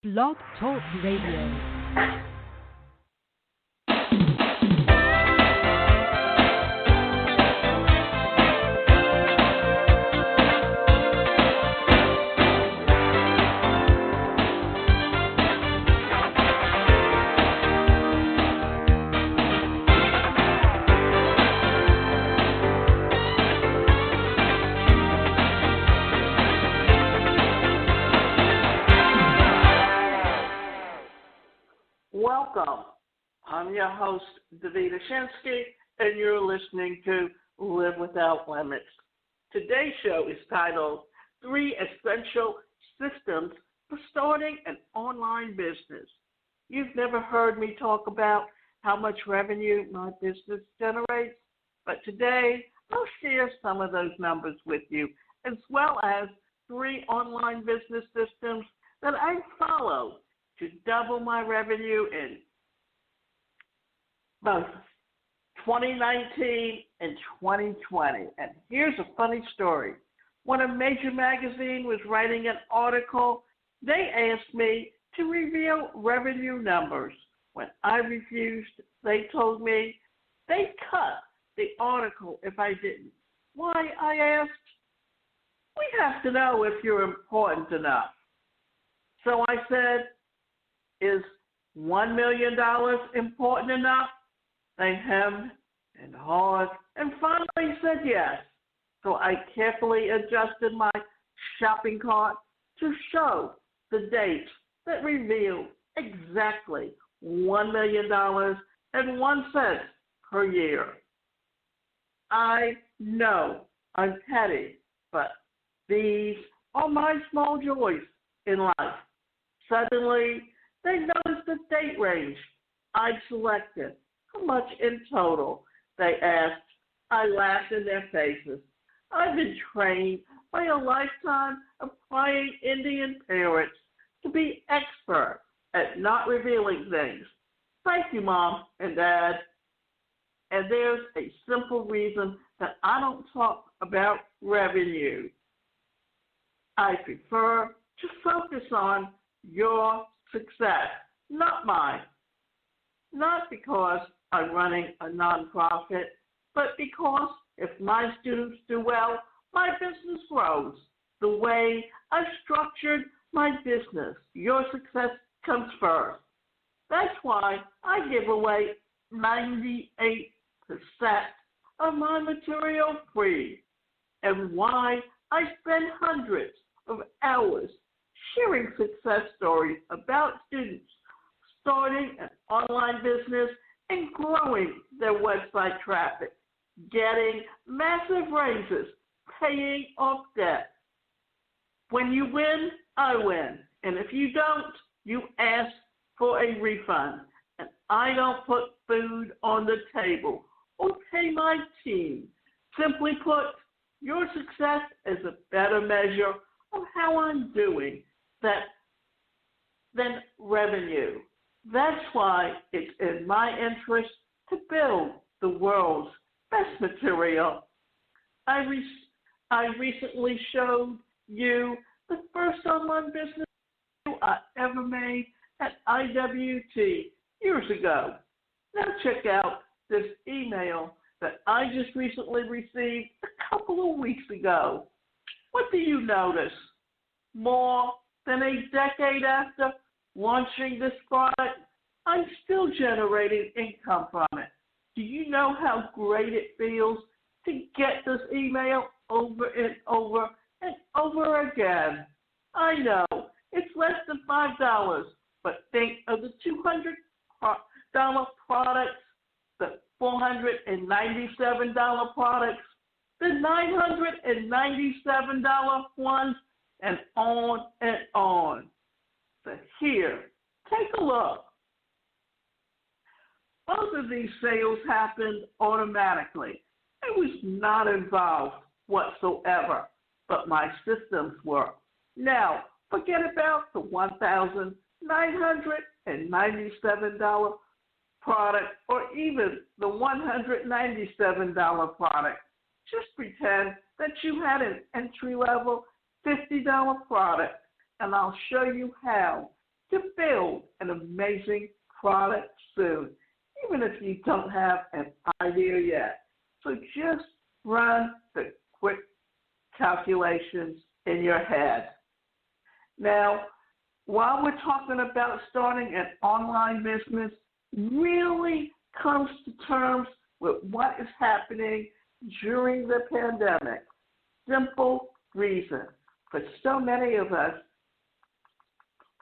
Blog Talk Radio. Welcome. I'm your host, Davida Shinsky, and you're listening to Live Without Limits. Today's show is titled 3 Essential Systems for Starting an Online Business. You've never heard me talk about how much revenue my business generates, but today I'll share some of those numbers with you, as well as 3 online business systems that I follow to double my revenue in both 2019 and 2020. And here's a funny story. When a major magazine was writing an article, they asked me to reveal revenue numbers. When I refused, they told me they'd cut the article if I didn't. Why, I asked? We have to know if you're important enough. So I said, is $1 million important enough? They hemmed and hawed and finally said yes. So I carefully adjusted my shopping cart to show the dates that revealed exactly $1 million and 1 cent per year. I know I'm petty, but these are my small joys in life. Suddenly, they noticed the date range I'd selected. How much in total? They asked. I laughed in their faces. I've been trained by a lifetime of prying Indian parents to be expert at not revealing things. Thank you, Mom and Dad. And there's a simple reason that I don't talk about revenue. I prefer to focus on your success, not mine. Not because I'm running a nonprofit, but because if my students do well, my business grows. The way I've structured my business, your success comes first. That's why I give away 98% of my material free, and why I spend hundreds of hours sharing success stories about students starting an online business and growing their website traffic, getting massive raises, paying off debt. When you win, I win. And if you don't, you ask for a refund. And I don't put food on the table or pay my team. Simply put, your success is a better measure of how I'm doing than revenue. That's why it's in my interest to build the world's best material. I recently showed you the first online business I ever made at IWT years ago. Now check out this email that I just recently received a couple of weeks ago. What do you notice? More than a decade after launching this product, I'm still generating income from it. Do you know how great it feels to get this email over and over and over again? I know it's less than $5, but think of the $200 products, the $497 products, the $997 ones, and on and on. So here, take a look. Both of these sales happened automatically. I was not involved whatsoever, but my systems were. Now, forget about the $1,997 product or even the $197 product. Just pretend that you had an entry-level $50 product, and I'll show you how to build an amazing product soon, even if you don't have an idea yet. So just run the quick calculations in your head. Now, while we're talking about starting an online business, really comes to terms with what is happening during the pandemic. Simple reason. For so many of us,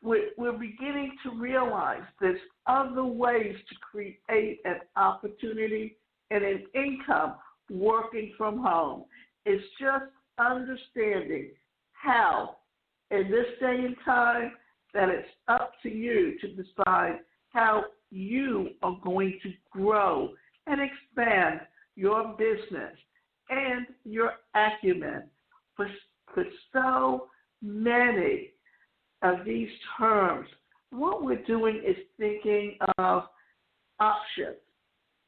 we're beginning to realize there's other ways to create an opportunity and an income working from home. It's just understanding how, in this day and time, that it's up to you to decide how you are going to grow and expand your business and your acumen. For so many of these terms, what we're doing is thinking of options.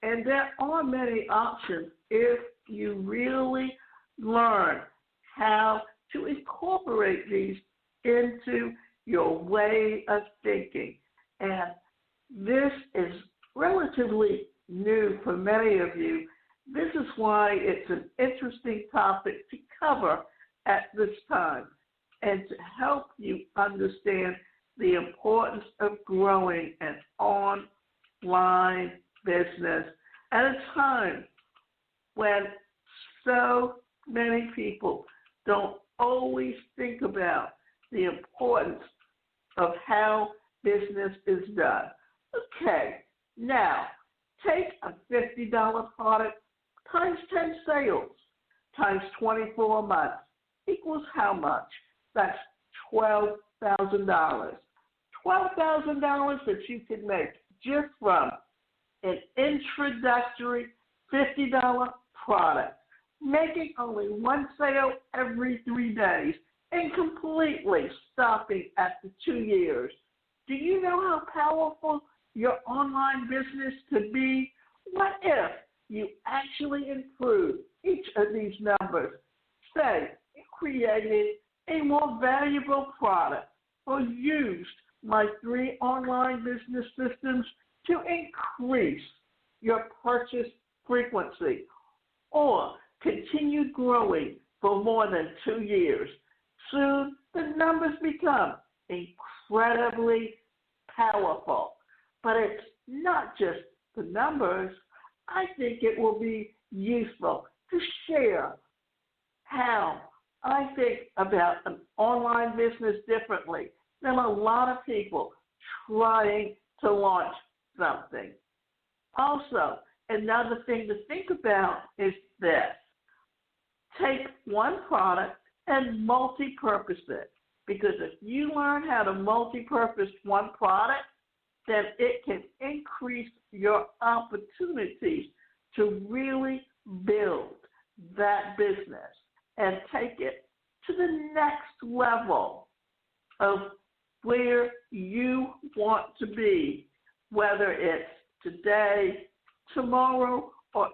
And there are many options if you really learn how to incorporate these into your way of thinking. And this is relatively new for many of you. This is why it's an interesting topic to cover at this time and to help you understand the importance of growing an online business at a time when so many people don't always think about the importance of how business is done. Okay, now take a $50 product times 10 sales times 24 months equals how much? That's $12,000. $12,000 that you can make just from an introductory $50 product, making only one sale every 3 days and completely stopping after 2 years. Do you know how powerful your online business could be? What if you actually improve each of these numbers? Say you created a more valuable product or used my 3 online business systems to increase your purchase frequency or continue growing for more than 2 years. Soon, the numbers become incredibly powerful. But it's not just the numbers. I think it will be useful to share how I think about an online business differently than a lot of people trying to launch something. Also, another thing to think about is this. Take one product and multi-purpose it. Because if you learn how to multi-purpose one product, then it can increase your opportunities to really build that business and take it to the next level of where you want to be, whether it's today, tomorrow, or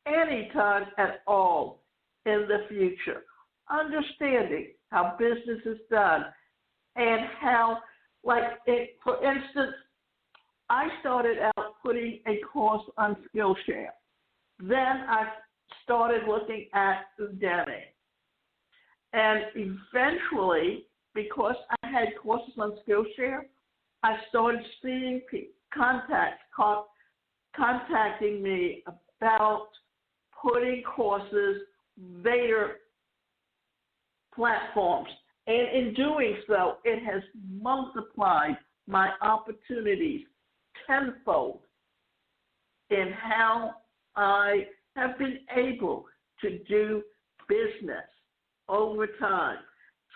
any time at all in the future. Understanding how business is done and how, for instance, I started out putting a course on Skillshare. Then I started looking at Udemy. And eventually, because I had courses on Skillshare, I started seeing contacting me about putting courses their platforms. And in doing so, it has multiplied my opportunities tenfold in how I have been able to do business over time.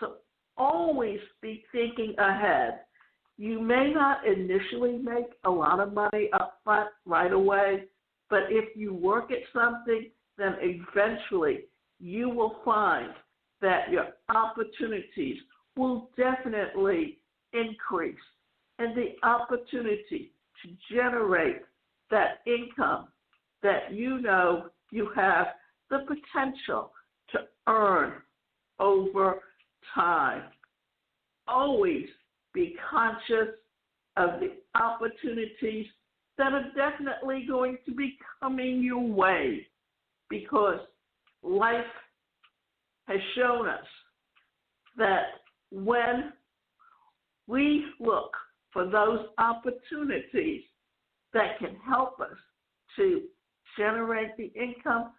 So always be thinking ahead. You may not initially make a lot of money up front right away, but if you work at something, then eventually you will find that your opportunities will definitely increase, and the opportunity to generate that income that you know you have the potential to earn over time. Always be conscious of the opportunities that are definitely going to be coming your way, because life has shown us that when we look for those opportunities that can help us to generate the income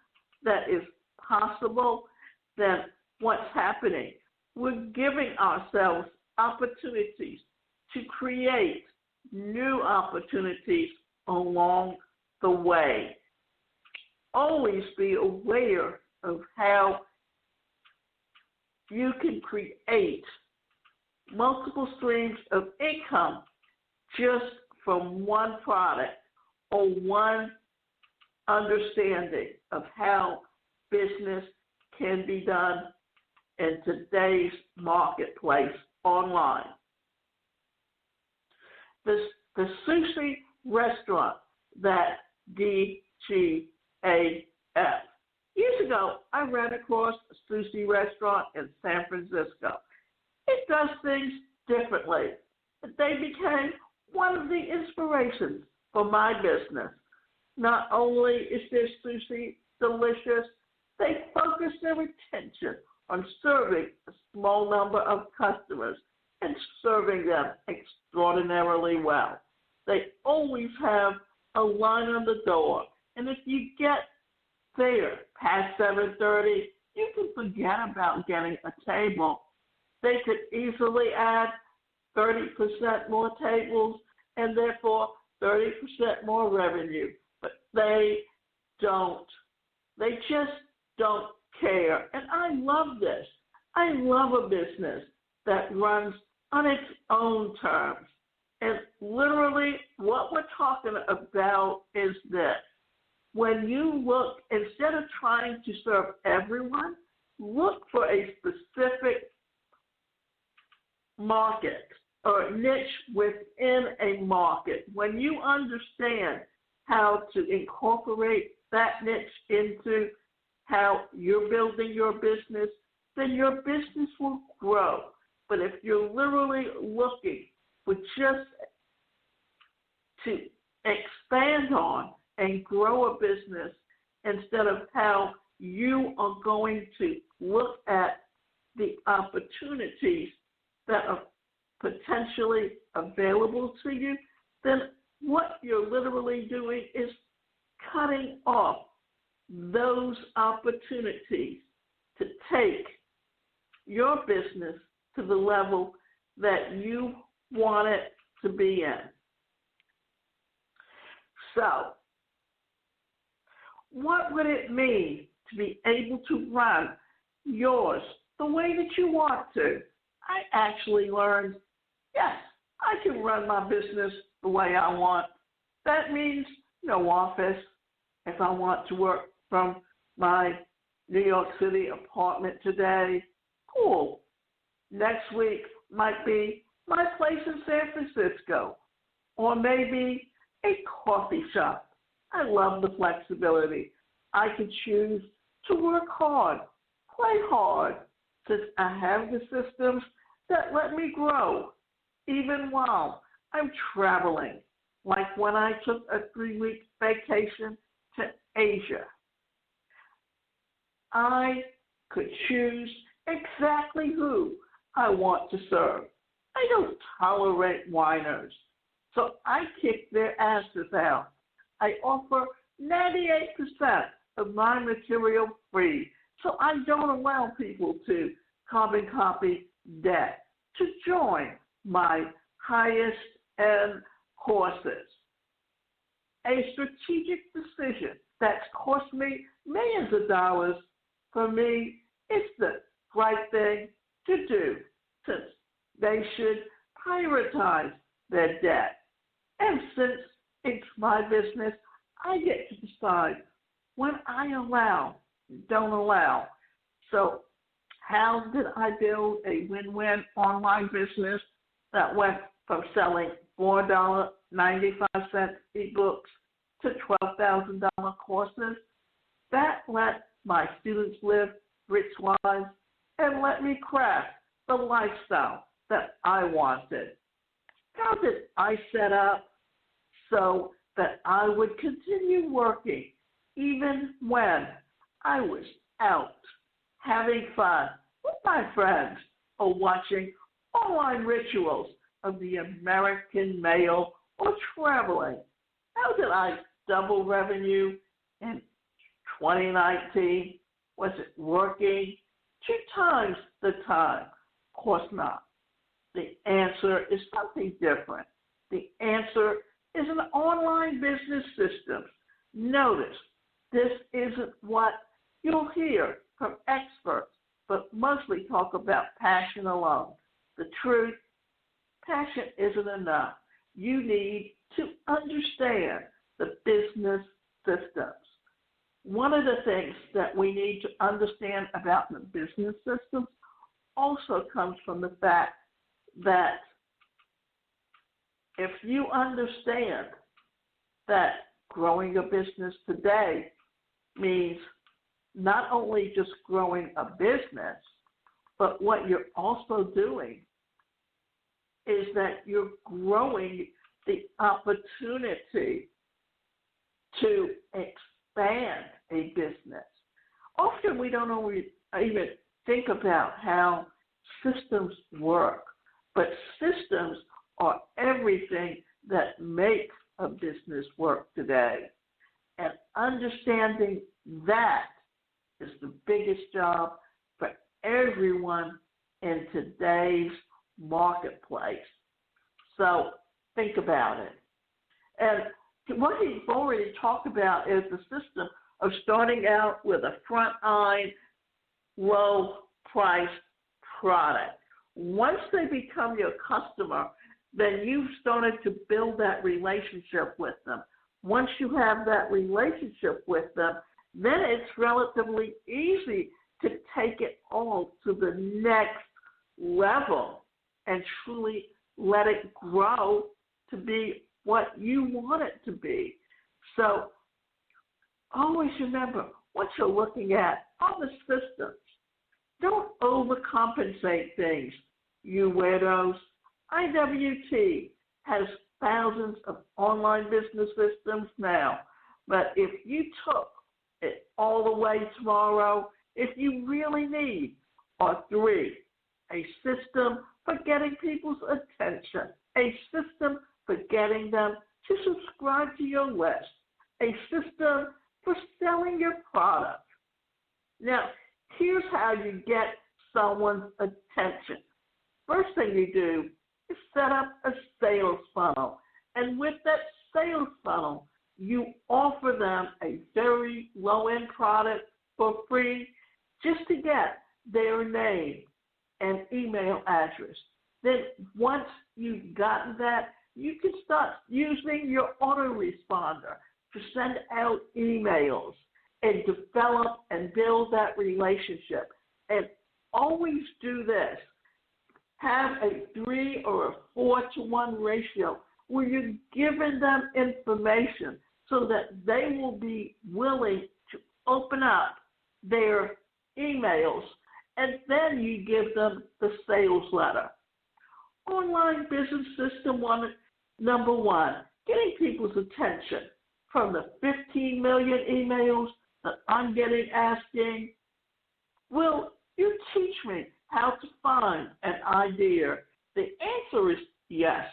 that is possible, then what's happening? We're giving ourselves opportunities to create new opportunities along the way. Always be aware of how you can create multiple streams of income just from one product or one understanding of how business can be done in today's marketplace online. The sushi restaurant that DGAF. Years ago, I ran across a sushi restaurant in San Francisco. It does things differently. They became one of the inspirations for my business. Not only is their sushi delicious, they focus their attention on serving a small number of customers and serving them extraordinarily well. They always have a line on the door, and if you get there past 7:30, you can forget about getting a table. They could easily add 30% more tables and therefore 30% more revenue, but they don't. They just don't care. And I love this. I love a business that runs on its own terms. And literally what we're talking about is this. When you look, instead of trying to serve everyone, look for a specific market or niche within a market. When you understand how to incorporate that niche into how you're building your business, then your business will grow. But if you're literally looking for just to expand on and grow a business instead of how you are going to look at the opportunities that are potentially available to you, then what you're literally doing is cutting off those opportunities to take your business to the level that you want it to be in. So, what would it mean to be able to run yours the way that you want to? I actually learned, yes, I can run my business the way I want. That means no office. If I want to work from my New York City apartment today, cool. Next week might be my place in San Francisco, or maybe a coffee shop. I love the flexibility. I can choose to work hard, play hard, since I have the systems that let me grow, even while I'm traveling, like when I took a 3-week vacation to Asia. I could choose exactly who I want to serve. I don't tolerate whiners, so I kick their asses out. I offer 98% of my material free, so I don't allow people to carbon copy debt to join my highest end courses. A strategic decision that's cost me millions of dollars, for me, it's the right thing to do, since they should prioritize their debt. And since it's my business, I get to decide when I allow, don't allow. So how did I build a win-win online business that went from selling $4.95 ebooks to $12,000 courses? That let my students live rich lives and let me craft the lifestyle that I wanted. How did I set up so that I would continue working even when I was out having fun with my friends or watching online rituals of the American male or traveling? How did I double revenue in 2019? Was it working 2 times the time? Of course not. The answer is something different. The answer is an online business system. Notice, this isn't what you'll hear from experts, but mostly talk about passion alone. The truth, passion isn't enough. You need to understand the business systems. One of the things that we need to understand about the business systems also comes from the fact that if you understand that growing a business today means not only just growing a business, but what you're also doing is that you're growing the opportunity to expand a business. Often we don't always even think about how systems work, but systems are everything that makes a business work today. And understanding that is the biggest job for everyone in today's marketplace. So think about it. And what he's already talked about is the system of starting out with a front-end, low-priced product. Once they become your customer, then you've started to build that relationship with them. Once you have that relationship with them, then it's relatively easy to take it all to the next level and truly let it grow to be what you want it to be. So always remember what you're looking at are the systems. Don't overcompensate things, you weirdos. IWT has thousands of online business systems now, but if you took it all the way tomorrow, if you really need are 3, a system for getting people's attention, a system for getting them to subscribe to your list, a system for selling your product. Now, here's how you get someone's attention. First thing you do is set up a sales funnel. And with that sales funnel, you offer them a very low-end product for free just to get their name and email address. Then once you've gotten that, you can start using your autoresponder to send out emails and develop and build that relationship. And always do this. Have a 3 or a 4-to-1 ratio where you're giving them information so that they will be willing to open up their emails, and then you give them the sales letter. Online business system number 1, getting people's attention. From the 15 million emails that I'm getting asking, will you teach me how to find an idea? The answer is yes.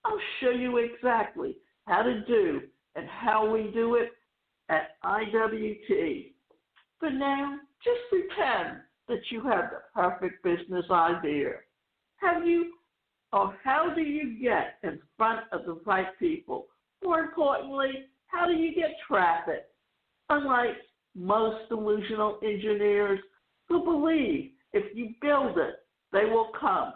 I'll show you exactly how to do and how we do it at IWT. For now, just pretend that you have the perfect business idea. How do you get in front of the right people? More importantly, how do you get traffic? Unlike most delusional engineers who believe if you build it, they will come,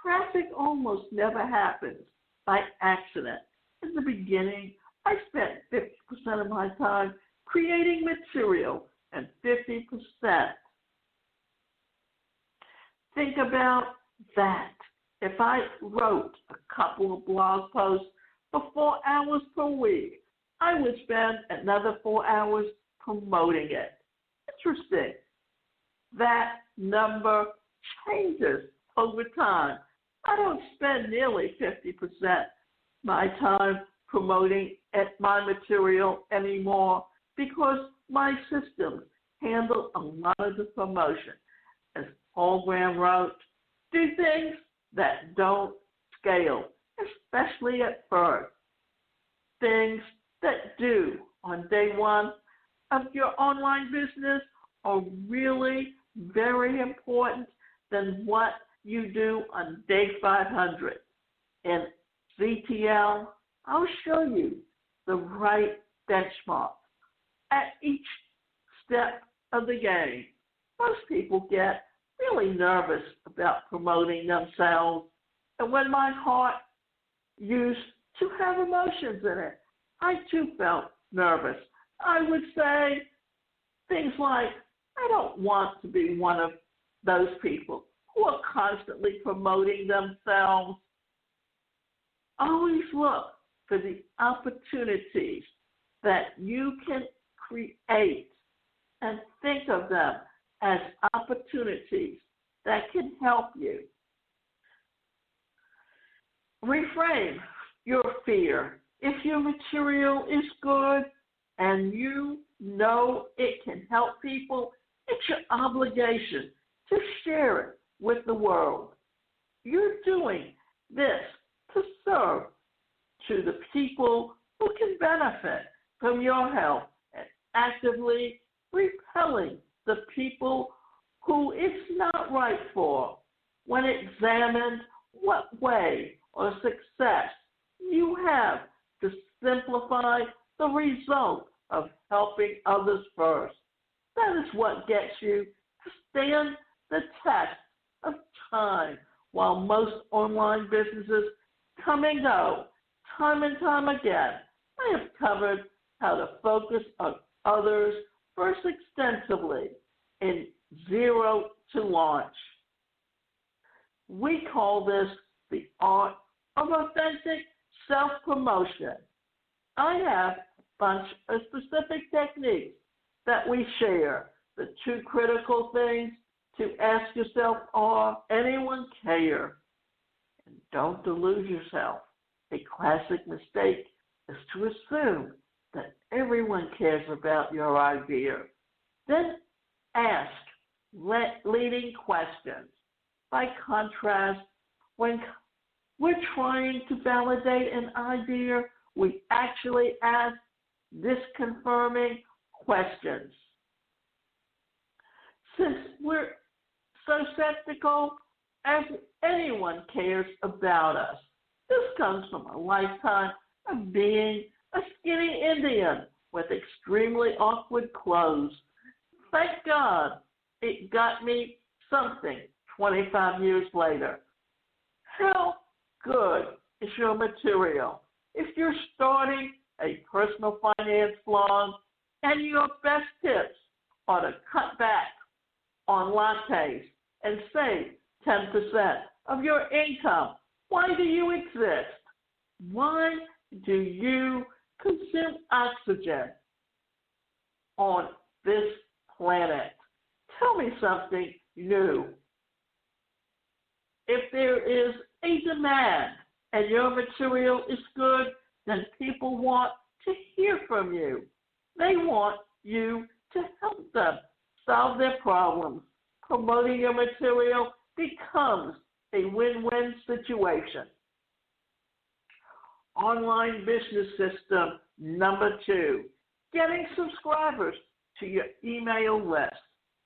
traffic almost never happens by accident. In the beginning, I spent 50% of my time creating material and 50%. Think about that. If I wrote a couple of blog posts for 4 hours per week, I would spend another 4 hours promoting it. Interesting. That number changes over time. I don't spend nearly 50% my time promoting my material anymore because my systems handle a lot of the promotion. As Paul Graham wrote, do things that don't scale, especially at first. Things that do on day one of your online business are really very important than what you do on day 500. In ZTL, I'll show you the right benchmark at each step of the game. Most people get really nervous about promoting themselves, and when my heart used to have emotions in it, I too felt nervous. I would say things like, I don't want to be one of those people who are constantly promoting themselves. Always look for the opportunities that you can create and think of them as opportunities that can help you. Reframe your fear. If your material is good and you know it can help people, it's your obligation to share it with the world. You're doing this to serve to the people who can benefit from your help and actively repelling the people who it's not right for. When examined, what way or success you have to simplify the result of helping others first. That is what gets you to stand the test of time. While most online businesses come and go, time and time again, I have covered how to focus on others first extensively in Zero to Launch. We call this the art of authentic self-promotion. I have a bunch of specific techniques that we share. The two critical things to ask yourself are, anyone care? And don't delude yourself. A classic mistake is to assume that everyone cares about your idea. Then ask leading questions. By contrast, when we're trying to validate an idea, we actually ask disconfirming questions. Since we're so skeptical, as anyone cares about us. This comes from a lifetime of being a skinny Indian with extremely awkward clothes. Thank God it got me something 25 years later. How good is your material? If you're starting a personal finance blog and your best tips are to cut back on lattes and save 10% of your income, why do you exist? Why do you consume oxygen on this planet? Tell me something new. If there is a demand and your material is good, then people want to hear from you. They want you to help them solve their problems. Promoting your material becomes a win-win situation. Online business system number 2, getting subscribers to your email list.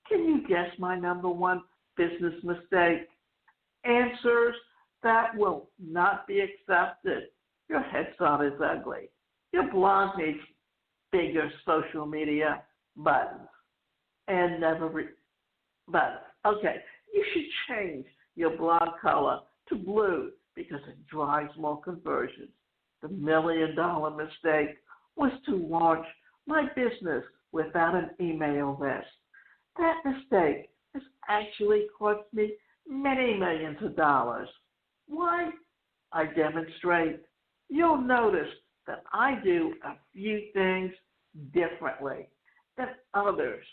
Can you guess my number 1 business mistake? Answers that will not be accepted. Your headshot is ugly. Your blog needs bigger social media buttons and buttons. Okay, you should change your blog color to blue because it drives more conversions. The $1 million mistake was to launch my business without an email list. That mistake has actually cost me many millions of dollars. Why? I demonstrate. You'll notice that I do a few things differently than others.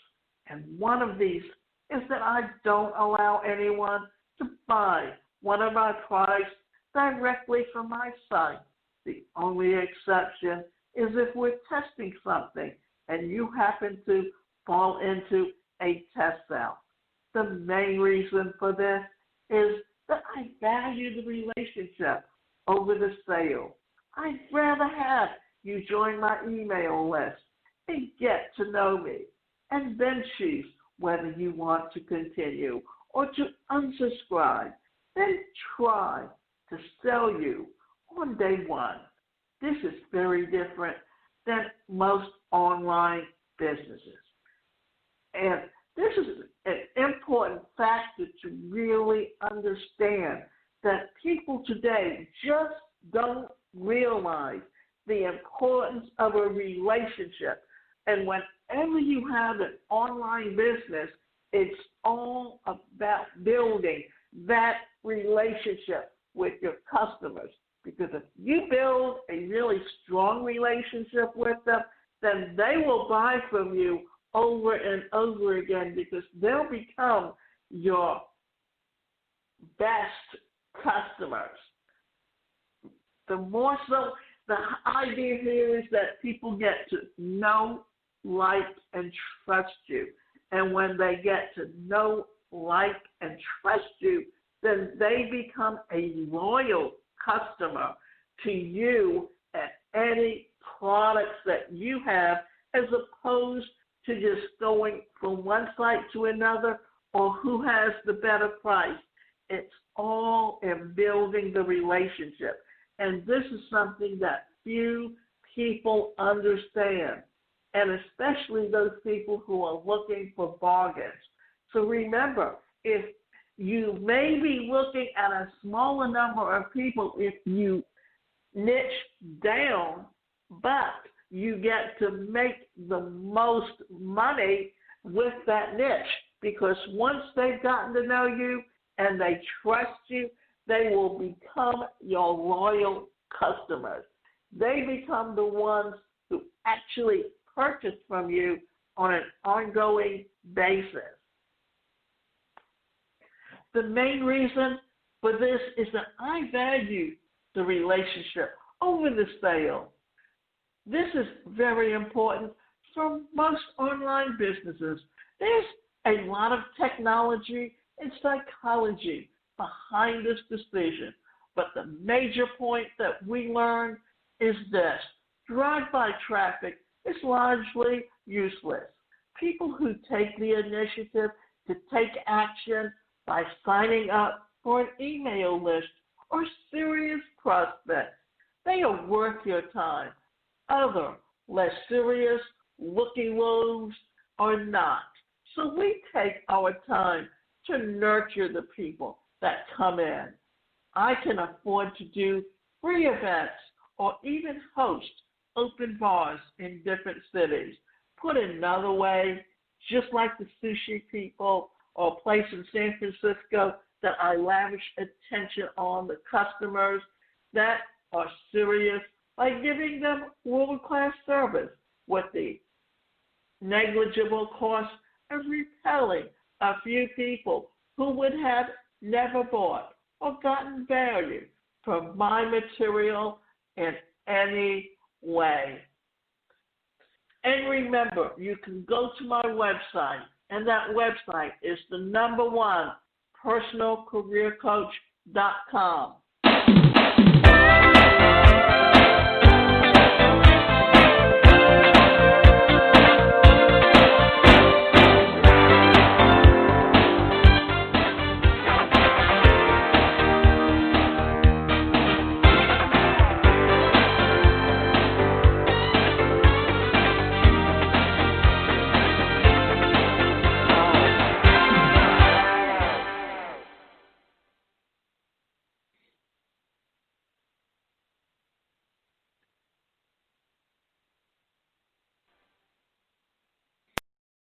And one of these is that I don't allow anyone to buy one of my products directly from my site. The only exception is if we're testing something and you happen to fall into a test cell. The main reason for this is that I value the relationship over the sale. I'd rather have you join my email list and get to know me, and then choose whether you want to continue or to unsubscribe, then try to sell you on day one. This is very different than most online businesses. And this is an important factor to really understand, that people today just don't realize the importance of a relationship. And whenever you have an online business, it's all about building that relationship with your customers. Because if you build a really strong relationship with them, then they will buy from you over and over again, because they'll become your best customers. The more so, the idea here is that people get to know, like, and trust you. And when they get to know, like, and trust you, then they become a loyal customer to you at any products that you have, as opposed to just going from one site to another or who has the better price. It's all in building the relationship. And this is something that few people understand, and especially those people who are looking for bargains. So remember, if you may be looking at a smaller number of people if you niche down, but you get to make the most money with that niche, because once they've gotten to know you and they trust you, they will become your loyal customers. They become the ones who actually purchase from you on an ongoing basis. The main reason for this is that I value the relationship over the sale. This is very important for most online businesses. There's a lot of technology and psychology behind this decision, but the major point that we learned is this: drive-by traffic is largely useless. People who take the initiative to take action by signing up for an email list are serious prospects. They are worth your time. Other, less serious looking wolves are not. So we take our time to nurture the people that come in. I can afford to do free events or even host open bars in different cities. Put another way, just like the sushi people or a place in San Francisco that I lavish attention on the customers that are serious by giving them world-class service with the negligible cost of repelling a few people who would have never bought or gotten value from my material in any way. And remember, you can go to my website, and that website is the #1 personalcareercoach.com.